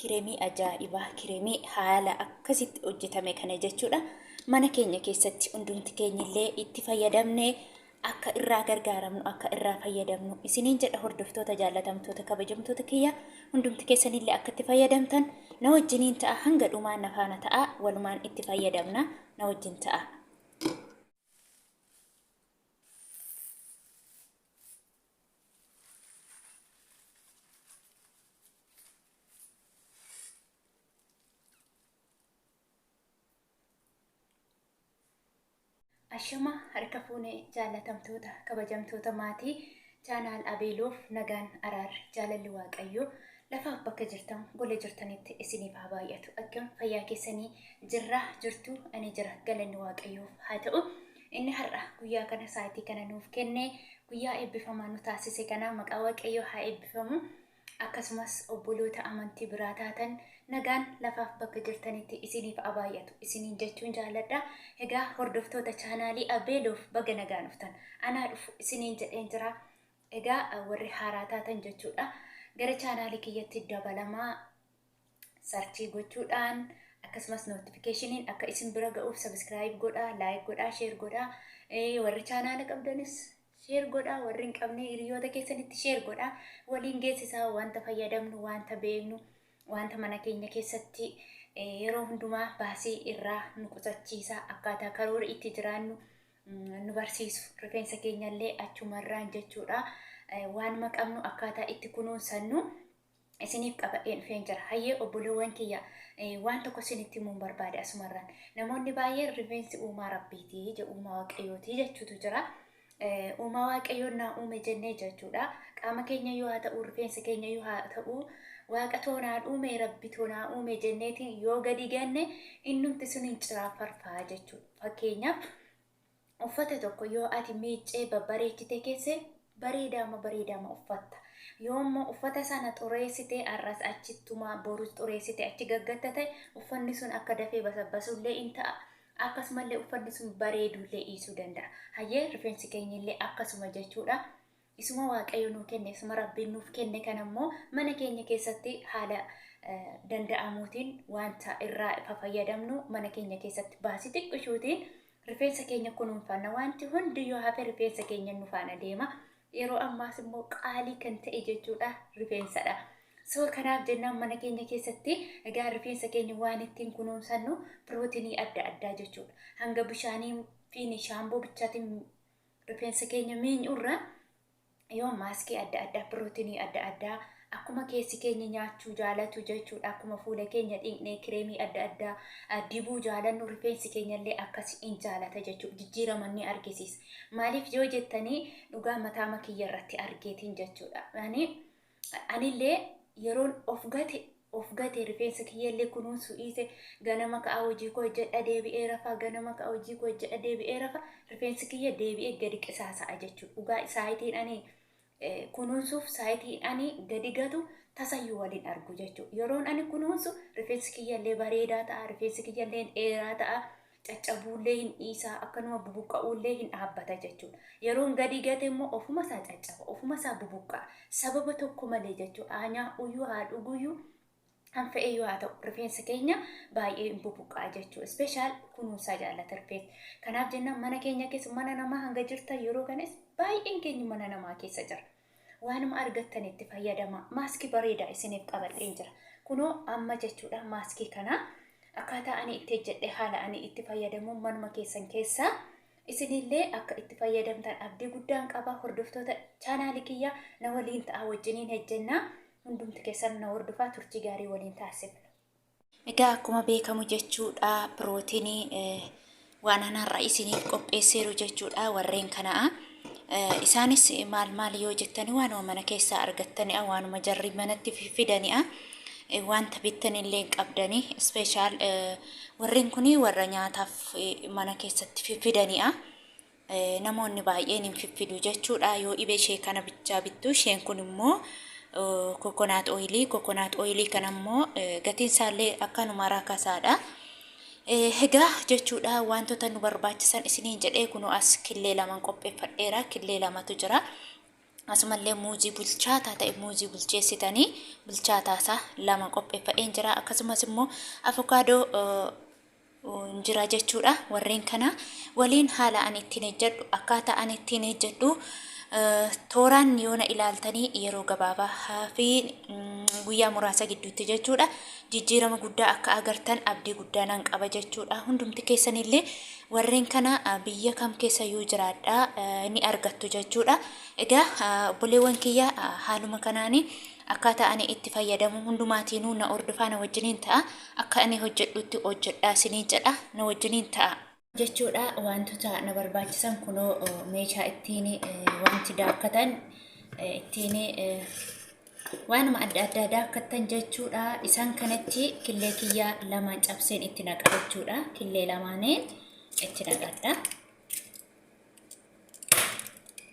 kireemii ajaa'ibaa kireemii haala akkasitti hojjetame kana jechuudha. Mana keenya keessatti hundumti keenyillee itti fayyadamne akka irraa gargaaramnu akka irraa fayyadamnu isiniin jedha. Hordoftoota jaallatamtoota kabajamtoota kiyya hundumti keessanillee akka itti fayyadamtan na wajjiniin ta'a. Hanga dhumaan na faana ta'a. Walumaan itti fayyadamna na wajjin ta'a. Ashama harka fuunee jaallatamtoota kabajamtoota maatii chaanaal Abeeloof nagaan araarri jaalalli waaqayyoo lafaaf bakka jirtan gola jirtanitti isiniif haa baay'atu. Akkam fayyaa keessanii jirtu ani jira galanni waaqayyoof haa ta'u. Inni har'a guyyaa kana sa'aatii kana nuuf kenne guyyaa eebbifamaa nu taasise kana maqaa waaqayyoo haa eebbifamu. Akkasumas obboloota amantii biraa taatan nagaan lafaaf bakka jirtanitti isiniif haa baay'atu isiniin jechuun jaalladha. Egaa hordoftoota chaanaalii Abeeloof baga nagaan dhuftan anaa dhufu isiniin jedheen jira. Egaa warri haaraa taatan jechuudha gara chaanaalii kiyyatti dabalamaa sarchii gochuudhaan akkasumas notifiikeeshiniin akka isin bira ga'uuf subscribe godhaa, like godhaa, share godhaa. Warri chaanaala qabdanis share godhaa, warri hin qabne hiriyoota keessanitti share godhaa. Waliin geessisaa wanta fayyadamnu wanta beeknu wanta mana keenya keessatti yeroo hundumaa baasii irraa nu qusachiisa akkaataa karoora itti jiraannu nu barsiisu. Rifeensa keenyallee achumarraan jechuudha waan maqabnu akkaataa itti kunuunsannu isiniif qabadheen dhufeen jira. Hayyee obboloowwan kiyya waan tokko isinitti himuun barbaade asumarraan. Namoonni baay'een rifeensi uumaa rabbiitii jedhu uumaa waaqayyooti jechuutu jira. Uumaa waaqayyoon naa uume jennee jechuudha. Qaama keenya yoo haa ta'u rifeensa keenya yoo haa ta'u waaqa toonaan uume rabbi toonaan uume jenneetiin yoo gadi ganne innumti sun hin ciraafarfaa jechuudha. Fakkeenyaaf uffata tokko yoo ati miiccee babbareechite keesse bareedama uffatta. Yoo immoo uffata sana xureessite arras achittuma borus xureessite achi gaggattate uffanni sun akka dafee basabbasullee in ta'a. Akkasumallee uffanni sun bareedullee dhiisuu danda'a. Hayyee rifeensi keenyillee akkasuma jechuudha. Isuma waaqayyo nuu kenne isuma rabbiin nuuf kenne kanammoo mana keenya keessatti haala danda'amuutiin wanta irraa fayyadamnu mana keenya keessatti baasii xiqqishuutiin rifeensa keenya kunuunfanna. Wanti hundi yoo hafe rifeensa keenya nu faana deema. Yeroo ammaas immoo qaalii kan ta'e jechuudha rifeensadha. So kanaaf jennaan mana keenya keessatti egaa rifeensa keenya waan ittiin kunuunsannu pirootinii adda addaa jechuudha. Hanga bishaanii fi shaamboo bichaatiin rifeensa keenya miinyurra yoo maaskii adda addaa pirootinii adda addaa akkuma keessi keenya nyaachuu jaalatu jechuudha. Akkuma fuula keenya dhiqnee kireemii adda addaa dibuu jaalannu rifeensi keenyallee akkas in jaalata jechuudha. Jijjiirama ni argisiisa. Maaliif yoo jettanii dhugaa mataa makiyya irratti argeetiin jechuudha. Anillee yeroon of gate rifeensa kiyyallee kunuunsu dhiise ganama ka'a hojii koo jedha deebi'ee rafa ganama ka'a hojii koo jedha deebi'ee rafa rifeensi kiyya deebi'ee gadi qisaasa'a jechuudha. Dhugaa isaayitiin ani kunuunsuuf saayitiin ani gadi gatu tasayyuu waliin argu jechuudha. Yeroon ani kunuunsu rifeensi kiyyallee bareedaa ta'a, rifeensi kiyyallee dheeraa ta'a, caccabuullee hin dhiisaa akkanuma bubuqqa'uullee hin dhaabbata jechuudha. Yeroon gadi gate immoo ofuma isaa caccaba, ofuma isaa bubuqqa'a. Sababa tokko malee jechuudha. Aanyaa uyyuu haa dhuguyyuu han fe'ee yoo haa ta'u rifeensa keenya baay'ee bubuqqa'a jechuudha. Ispeeshaal kunuunsaa jaallata rifeensa. Kanaaf jennaan mana keenya keessa mana namaa hanga jirtan yeroo kanas baay'een keenya mana namaa keessa jira. Waanuma argattan itti fayyadama. Maaskii bareedaa isiniif qabadheen jira. Kunoo amma jechuudha maaskii kana akkaataa ani itti jedhe haala ani itti fayyadamuun manuma keessan keessaa isinillee akka itti fayyadamtan abdii guddaan qaba. Hordoftoota chaanaalii kiyya na waliin ta'a wajjiniin hejjennaa hundumti keessan na hordofaa turtii gaarii waliin taasifna. Egaa akkuma beekamu jechuudha pirootinii waan anarraa isiniif qopheesseeru jechuudha warreen kanaa. Isaanis maal yoo jettani waanuma mana keessaa argattani waanuma jarri manatti fidani'a. Wanta bittanillee qabdanii ispeeshaal warreen kuni warra nyaataaf mana keessatti fidani'a. Namoonni baay'een hin fiddu jechuudha. Yoo dhibee ishee kana bichaa bittu isheen kun immoo kokonaat ooyilii kana immoo gatiin isaallee akkanuma rakasaadha. Egaa jechuudha wantoota nu barbaachisan isiniin jedhee kunoo as killee lama qopheeffadheera. Killee lamatu jira. asumallee muuzii bilchaataa ta'e muuzii bilcheessitanii bilchaataa isaa lama qopheeffadheen jira. Akkasumas immoo avokaadoo jira jechuudha. Warreen kana waliin haala ani ittiin hojjedhu akkaataa ani ittiin hojjedhu tooraan yoona ilaaltanii yeroo gabaabaa fi guyyaa muraasa gidduutti jechuudha. Jijjiirama guddaa akka agartan abdii guddaa nan qaba jechuudha. Hundumti keessanillee warreen kana biyya kam keessa yoo jiraadha ni argattu jechuudha. Egaa obboleewwan kiyya haaluma kanaanii akkaataa ani itti fayyadamu hundumaatiinuu na ordofaa na wajjiniin ta'a. Akka ani hojjedhutti hojjedhaa isiniin jedha na wajjiniin ta'a jechuudha. Wantoota na barbaachisan kunoo meeshaa ittiin wanti daakkatan ittiin waanuma adda addaa daakkatan jechuudha. Isaan kanatti killee kiyyaa lamaan cabseen itti naqa jechuudha. Killee lamaaniin itti naqadha.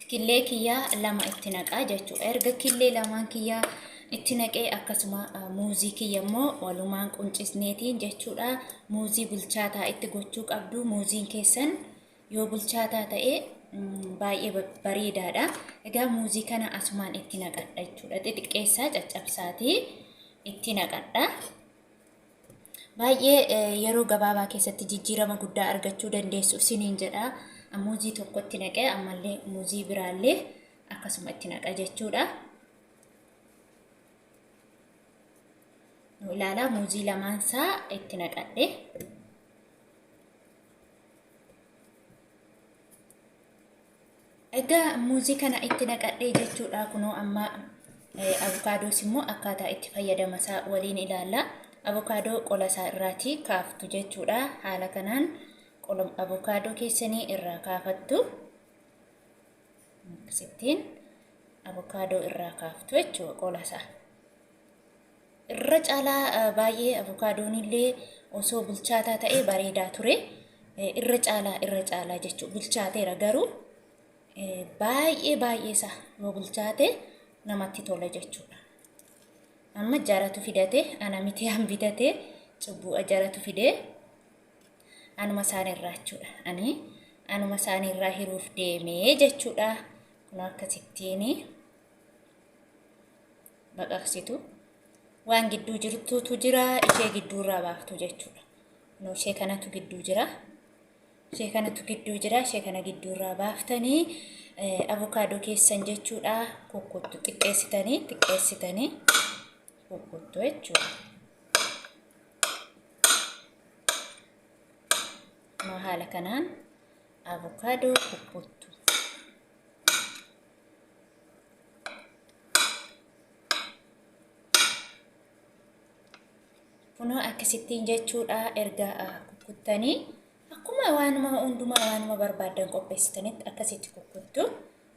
Killee kiyyaa lama itti naqaa jechuudha. Erga killee lamaan kiyyaa itti naqee akkasuma muuzii kiyya immoo walumaan quncisneetiin jechuudha. Muuzii bilchaataa itti gochuu qabdu. Muuziin keessan yoo bilchaataa ta'e baay'ee bareedaadha. Egaa muuzii kana asumaan itti naqadha jechuudha. Xixiqqeessaa caccabsaatii itti naqadha. Baay'ee yeroo gabaabaa keessatti jijjiirama guddaa argachuu dandeessu isiniin jedha. Muuzii tokkotti naqee ammallee muuzii biraallee akkasuma itti naqa jechuudha. Ilaala muuzii lamaansaa itti naqadhe. Egaa muuzii kana itti naqadhe jechuudha. Kunoo amma avokaadoos immoo akkaataa itti fayyadama isaa waliin ilaalla. Avokaadoo qola isaa irraatii kaaftu jechuudha. Haala kanaan qola avokaadoo keessanii irraa kaafattu. Akkasittiin avokaadoo irraa kaaftu jechuudha qola isaa. Irra caalaa baay'ee avokaadoon illee osoo bilchaataa ta'ee bareedaa ture. Irra caalaa jechuudha. Bilchaateera garuu baay'ee isaa yoo bilchaate namatti tola jechuudha. Amma jaaratu fidate ana miti han bitate cubbuu jaaratu fide anuma isaanirraa jechuudha. Anuma isaanirraa hiruuf deemee jechuudha. Kun akkasittiin baqaqsitu waan gidduu jirtutu jira. Ishee gidduurraa baaftu jechuudha. No ishee kanatu gidduu jira. Ishee kana gidduurraa baaftanii avokaadoo keessan jechuudha. Kokkottu xiqqeessitanii kokkottu jechuudha. Haala kanaan avokaadoo kokkottu. Kunoo akkasittiin jechuudha. Erga kokkottanii akkuma waanuma barbaadan qopheessitanitti akkasitti kokkottu.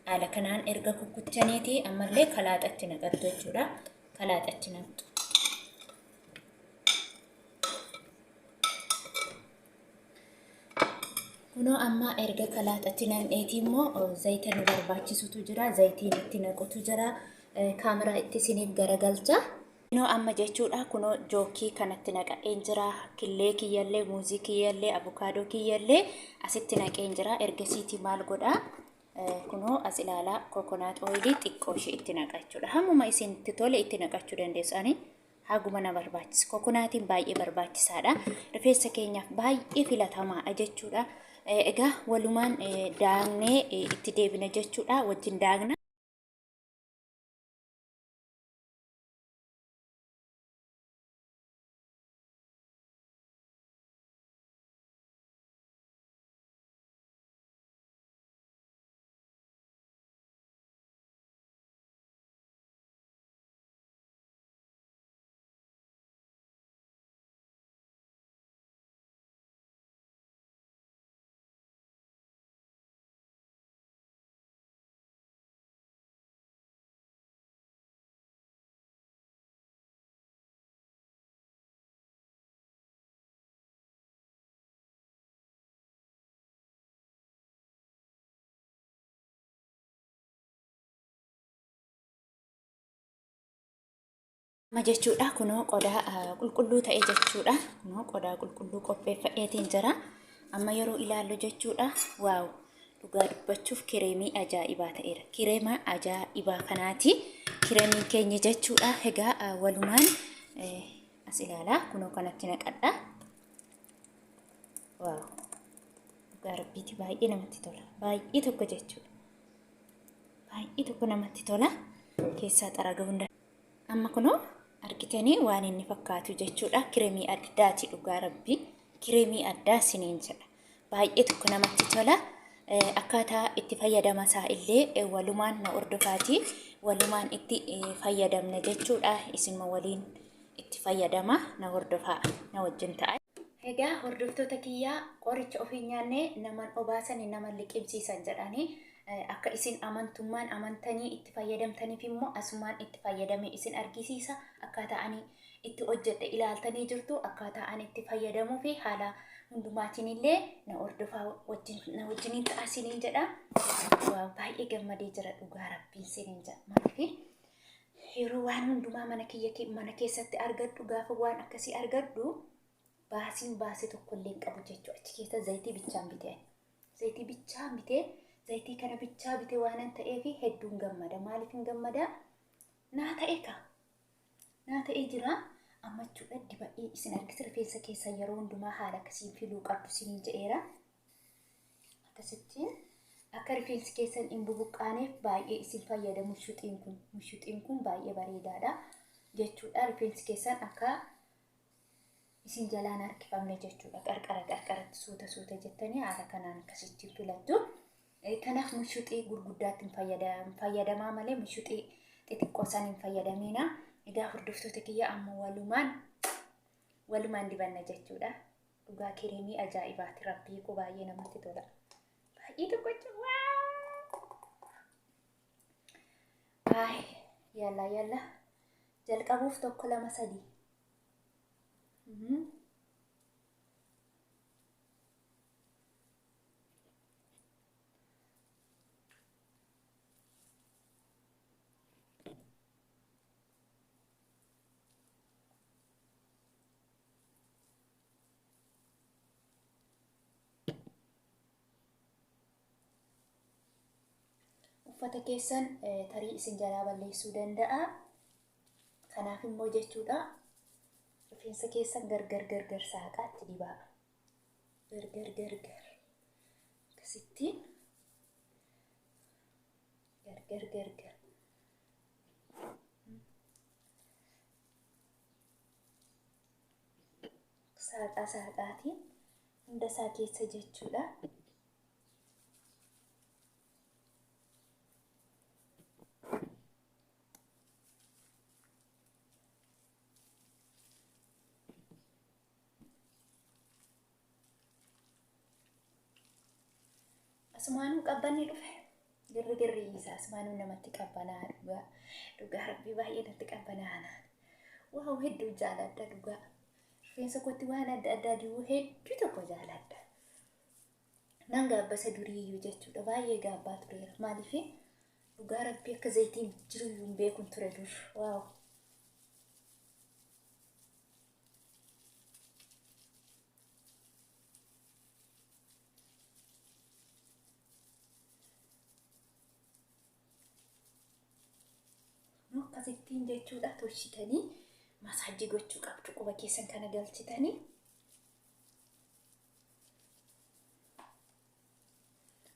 Haala kanaan erga kokkottaniiti ammallee kalaaxatti naqattu jechuudha. Kalaaxatti naqxu. Kunoo amma erga kalaaxatti naqneeti immoo zayita nu barbaachisutu jira. Zayitiin itti naqutu jira. Kaameraa itti isiniif garagalcha. Kunoo amma jechuudha. Kunoo jookii kanatti naqeen jira. Killee kiyyallee, muuzii kiyyallee, avokaadoo kiyyallee asitti naqeen jira. Ergasiitii maal godhaa? Kunoo as ilaalaa kokonaat ooyilii xiqqoo ishee itti naqa jechuudha. Hammuma isinitti tole itti naqachuu dandeessu. Ani haguma na barbaachisa. Kokonaatiin baay'ee barbaachisaadha. Rifeensa keenyaaf baay'ee filatamaadha jechuudha. Egaa walumaan daagnee itti deebina jechuudha. Wajjin daagna. Jechuudha. Kunoo qodaa qulqulluu ta'e jechuudha. Kunoo qodaa qulqulluu qopheeffadheetiin jira. Amma yeroo ilaallu jechuudha. Waaw! dhugaa dubbachuuf kireemii ajaa'ibaa ta'eera. Kireema ajaa'ibaa kanaati. Kireemiin keenya jechuudha. Egaa walumaan as ilaalaa kunoo kanatti naqadha. Waaw. Dhugaa rabbiiti baay'ee namatti tola. Baay'ee tokko jechuudha. Baay'ee tokko namatti tola. Keessaa xaraga hunda. Amma kunoo argitanii waan inni fakkaatu jechuudha. Kireemii addaati dhugaa rabbii. Kireemii addaa siniin jedha. Baay'ee tokko namatti tola. Akkaataa itti fayyadama isaa illee walumaan na ordofaati. Walumaan itti fayyadamna jechuudha. Isinuma waliin itti fayyadama na hordofaa na wajjin ta'a. Egaa hordoftoota kiyyaa qoricha ofii nyaannee naman obaasanii naman liqimsiisan jedhanii akka isin amantummaan amantanii itti fayyadamtaniif immoo asumaan itti fayyadame isin argisiisa. Akkaataa ani itti hojjedhe ilaaltanii jirtu. Akkaataa ani itti fayyadamuu fi haala hundumaatiin illee na hordofaa wajjiniin ta'a siniin jedha. Waa baay'ee gammadee jira dhugaa rabbiin siniin jedha. Maaliif yeroo waan hundumaa mana keessatti argadhu gaafa waan akkasii argadhu baasiin baasii tokko illee qabu jechuudha. Achi keessa zayitii bichaan bitee zayitii kana bichaa bitee waan ta'eef hedduun gammada. Maaliif hin gammada? Naa ta'ee jira. Ammachuudha diba'ee isin argite rifeensa keessa yeroo hundumaa haala akkasiin filuu qabdu siniin jedheera. Akkasittiin akka rifeensi keessan hin bubuqqaaneef baay'ee isin fayyada. Mushuxiin kun baay'ee bareedaadha jechuudha. Rifeensi keessan akka isin jalaan harkifamne jechuudha. Qarqaratti suuta jettanii haala kanaan akkasittiin filattu. Kanaaf mushuxii gurguddaatti fayyadamaa malee mushuxii xixiqqoo san hin fayyadamina. Egaa hordoftoota kiyya amma walumaan dibanna jechuudha. Dhugaa kireemii ajaa'ibaati. Rabbii koo baay'ee namatti tola. Baay'ee tokko yalla jalqabuuf 1 2 3. Uffata keessan tarii isin jalaa balleessuu danda'a. Kanaaf immoo jechuudha rifeensa keessan gargar saaqaatti dibaa. Gargar. Akkasittiin gargar. Saaqaatiin hunda isaa keessa jechuudha. Asumaanuu qabbanni dhufe. Girri isaa asumaanuu namatti qabbanaa dhugaa rabbii baay'ee natti qabbanaa. Waa hedduu jaaladha dhugaa. Rifeensa kootti waan adda dibuu hedduu tokko jaaladha. Nan gaabbasa duriiyyuu jechuudha. Baay'ee gaabbaa tureera. Maaliif dhugaa rabbii akka zayitiin jiru hin beekun ture dur. Waaw. Akkasittiin jechuudha tolchitanii masaajii gochuu qabdu. Quba keessan kana galchitanii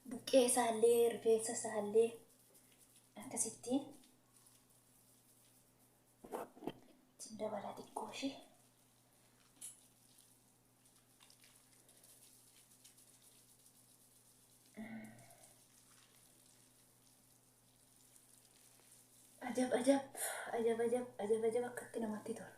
buqqee isaallee rifeensa isaallee akkasittiin dabala xiqqoo ishee ajab akkatti namatti tola.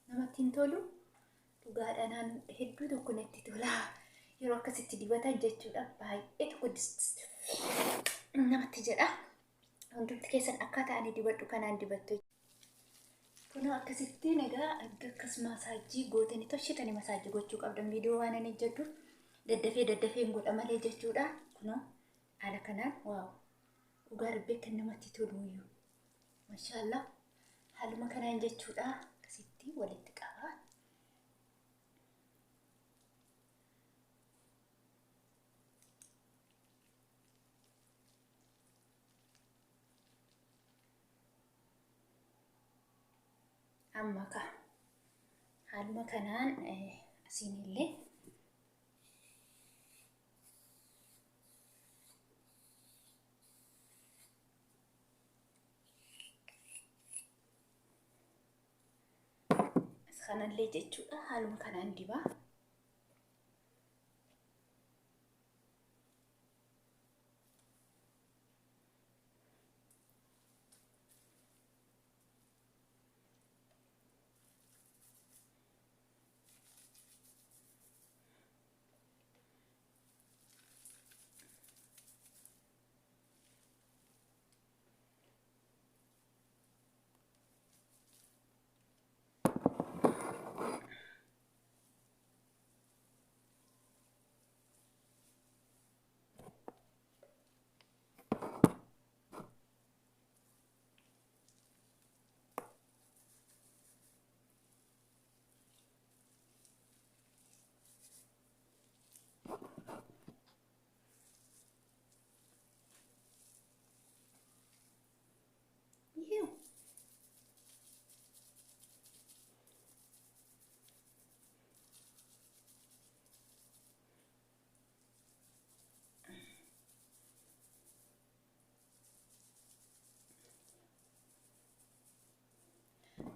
Namatti hin tolu dhugaadhaan hedduu tokko natti tola. Yeroo akkasitti dibatan jechuudha baay'ee tokko namatti jedha. Hundumti keessan akkaataa ani dibadhu kanaan dibattu. Kun akkasittiin egaa akkas masaajii gootanii tolchitanii masaajii gochuu qabdan viidiyoo waan ani jedhu daddafee godha malee jechuudha. Kun haala kanaan waaw dhugaa rabbii kan namatti toluyyuu maashaallah haaluma kanaan jechuudha. Akkasittiin walitti qaba. Amma ka haaluma kanaan asiinillee kanallee jechuudha. Haaluma kanaan dibaa.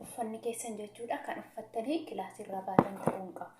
Uffanni keessan jechuudha kan uffattanii kilaasirraa baatan ta'uu hin qabu.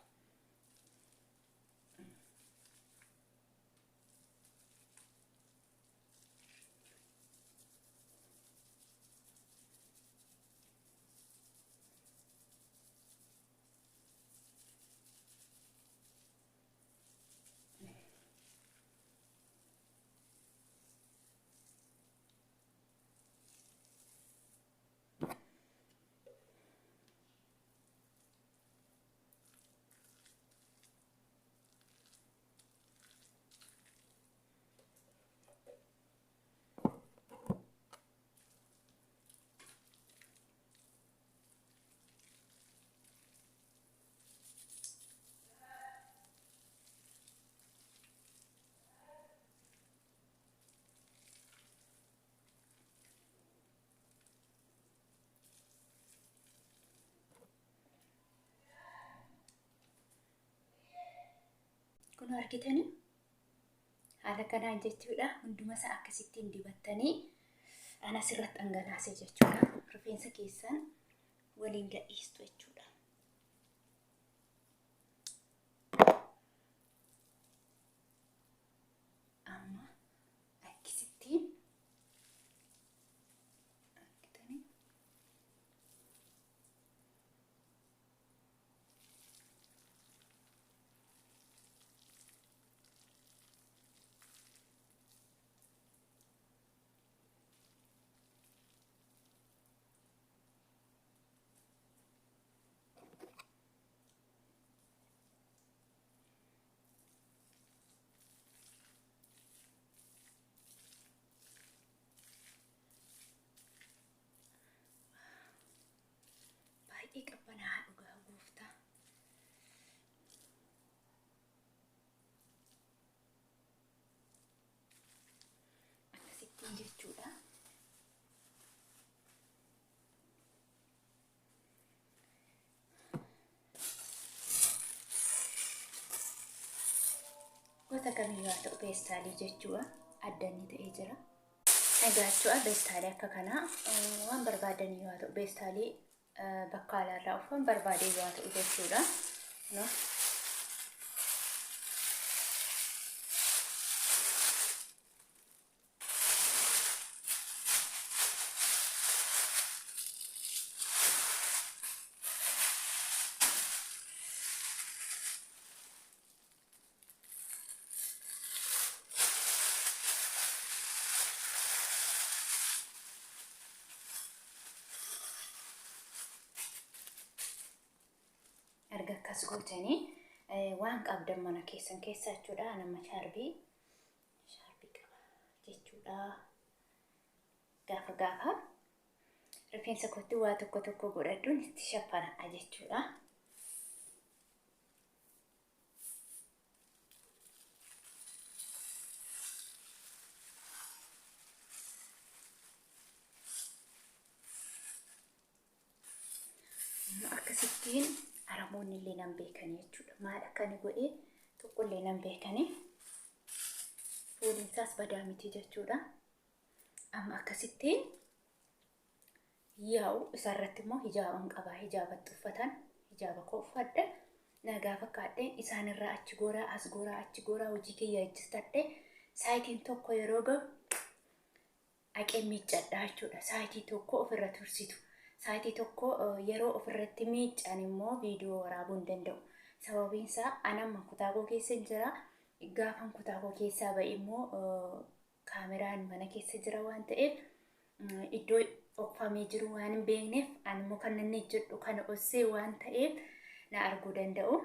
Kun argitanii haala kanaan jechuudha. Hunduma isaa akkasittiin dibattanii ana sirratti dhangalaasee jechuudha. Rifeensa keessan waliin gadhiistu jechuudha. Amma akkasittiin argitanii baay'ee qabbanaa'aa dhugaa gooftaa. Akkasittiin jechuudha. Gosa kamiyyuu haa ta'u peestaalii jechuudha. Addanni ta'ee jira. Egaa jechuudha peestaalii akka kanaa waan barbaadanii yoo ta'u peestaalii bakka alaarraa uffamu barbaadee yoo ta'u jechuudha. akkas gootanii waan qabdan mana keessan keessa jechuudha. Nama shaarbii qaba jechuudha. Gaafa rifeensa kootti waa tokko godhadhuun itti shaffanadha jechuudha. Akkasittiin aramoonni illee nan beekanii jechuudha. Maal akkani godhee tokko illee nan beekanii fuulinsaas badaa miti jechuudha. Amma akkasittiin yaa'u isarratti immoo hijaaban qaba. Hijaabatti uffatan hijaaba koo uffadhe nagaa fakkaadheen isaanirraa achi gooraa as gooraa achi gooraa hojii kiyya ejjistadhe saayitiin tokko yeroo gahu aqee miiccadha jechuudha. Saayitii tokko ofirra tursitu. Saayitii tokko yeroo ofirratti miiccan immoo viidiyoo waraabuu hin danda'u. Sababiin isaa anamma kutaaboo keessa jira. Gaafan kutaaboo keessaa ba'e immoo kaameraan mana keessa jira waan ta'eef iddoo dhokfamee jiru waan hin beekneef animmoo kan inni jedhu kana ossee waan ta'eef na arguu danda'u.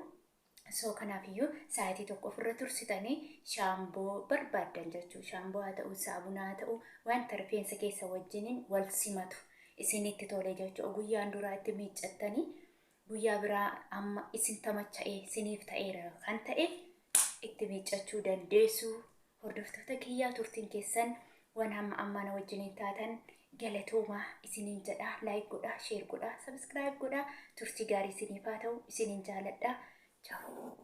So kanaafiyyuu saayitii tokko ofirra tursitanii shaamboo barbaadan jechuudha. Shaamboo haa ta'u saabunaa haa ta'u wanta rifeensa keessa wajjiniin wal simatu. Isinitti tolee jechuudha. Guyyaan duraa itti miiccattanii guyyaa biraa amma isin tamacha'ee isiniif ta'eera kan ta'e itti miiccachuu dandeessu. Hordoftoota kiyyaa turtiin keessan waan hamma ammaana wajjiniin taatan galatoomaa isiniin jedha. Laayik godhaa, sheer godhaa, sabskiraayib godhaa. Turtii gaarii isiniif haa ta'u isiniin jaaladha. Ciao.